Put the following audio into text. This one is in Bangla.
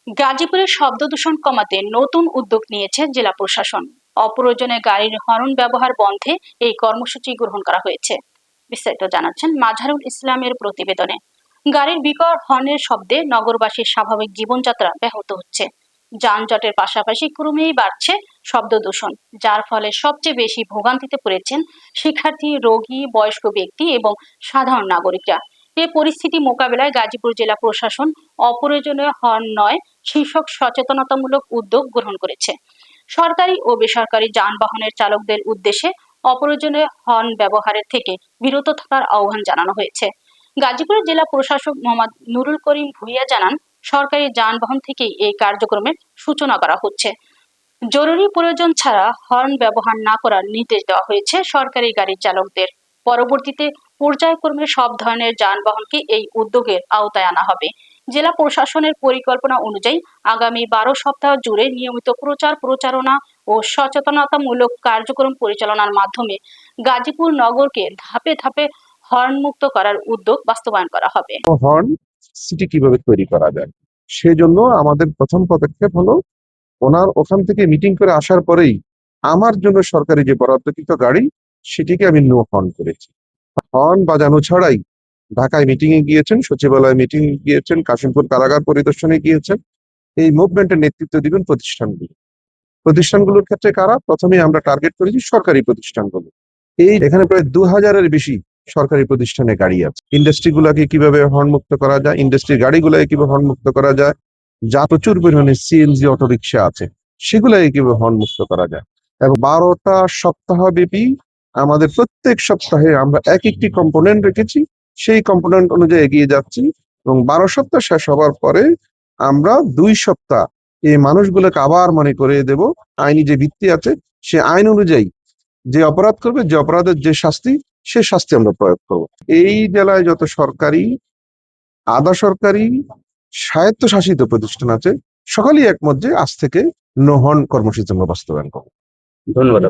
গাজীপুরের শব্দ দূষণ কমাতে নতুন উদ্যোগ নিয়েছে জেলা প্রশাসন। অপ্রয়োজনে গাড়ির হর্ন ব্যবহার বন্ধে এই কর্মসূচি গ্রহণ করা হয়েছে। বিস্তারিত জানাচ্ছেন মাজহারুল ইসলামের প্রতিবেদনে। গাড়ির বিকট হর্নের শব্দে নগরবাসীর স্বাভাবিক জীবনযাত্রা ব্যাহত হচ্ছে। যানজটের পাশাপাশি ক্রমেই বাড়ছে শব্দ দূষণ, যার ফলে সবচেয়ে বেশি ভোগান্তিতে পড়েছেন শিক্ষার্থী, রোগী, বয়স্ক ব্যক্তি এবং সাধারণ নাগরিকরা। এ পরিস্থিতি মোকাবেলায় গাজীপুর জেলা প্রশাসন অপ্রয়োজনীয় হর্ন নয় শীর্ষক সচেতনতামূলক উদ্যোগ গ্রহণ করেছে। সরকারি ও বেসরকারি যানবাহনের চালকদের উদ্দেশ্যে অপ্রয়োজনীয় হর্ন ব্যবহারের থেকে বিরত থাকার আহ্বান জানানো হয়েছে। গাজীপুরের জেলা প্রশাসক মোহাম্মদ নুরুল করিম ভুইয়া জানান, সরকারি যানবাহন থেকেই এই কার্যক্রমের সূচনা করা হচ্ছে। জরুরি প্রয়োজন ছাড়া হর্ন ব্যবহার না করার নির্দেশ দেওয়া হয়েছে সরকারি গাড়ির চালকদের। পরবর্তীতে পর্যায়ক্রমে সব ধরনের যানবাহনকে এই উদ্যোগের আওতায় আনা হবে। জেলা প্রশাসনের পরিকল্পনা অনুযায়ী আগামী 12 সপ্তাহ জুড়ে নিয়মিত প্রচারণা ও সচেতনতামূলক কার্যক্রম পরিচালনার মাধ্যমে গাজীপুর নগরকে ধাপে ধাপে হর্ন মুক্ত করার উদ্যোগ বাস্তবায়ন করা হবে। হর্ন সিটি কিভাবে তৈরি করা যায়, সেজন্য আমাদের প্রথম পদক্ষেপ হলো ওনার ওখান থেকে মিটিং করে আসার পরেই আমার জন্য সরকারি যে বরাদ্দকৃত গাড়ি সেটিকে আমি নো হর্ন করেছি। হর্ন বাজানো ছাড়াই ঢাকায় মিটিং এ গিয়েছেন, সচিবালয় মিটিং গিয়েছেন, কাশিমপুর কারাগার পরিদর্শনে গিয়েছেন। এই মুভমেন্টের নেতৃত্ব দিবেন প্রতিষ্ঠানগুলোর ক্ষেত্রে কারা? প্রথমে আমরা টার্গেট করেছি সরকারি প্রতিষ্ঠানগুলো। এখানে প্রায় 2000-এর বেশি সরকারি প্রতিষ্ঠানে গাড়ি আছে। ইন্ডাস্ট্রি গুলাকে কিভাবে হর্ন মুক্ত করা যায়, ইন্ডাস্ট্রির গাড়িগুলোকে কিভাবে হর্ন মুক্ত করা যায়, যা প্রচুর পরিমাণে সিএনজি অটোরিকশা আছে সেগুলোকে কিভাবে হর্ন মুক্ত করা যায়। এবং 12টা সপ্তাহ ব্যাপী আমাদের প্রত্যেক সপ্তাহে আমরা এক একটি কম্পোনেন্ট রেখেছি, সেই কম্পোনেন্ট অনুযায়ী এগিয়ে যাচ্ছি। এবং 12 সপ্তাহ শেষ হওয়ার পরে আমরা 2 সপ্তাহ এই মানুষগুলোকে আবার মনে করিয়ে দেব আইনি যে ভিত্তি আছে সে আইন অনুযায়ী যে অপরাধ করবে, যে অপরাধের যে শাস্তি, সে শাস্তি আমরা প্রয়োগ করব। এই জেলায় যত সরকারি, আধা সরকারি, স্বায়ত্তশাসিত প্রতিষ্ঠান আছে সকলেই একমত যে আজ থেকে নো হর্ন কর্মসূচি আমরা বাস্তবায়ন করব। ধন্যবাদ।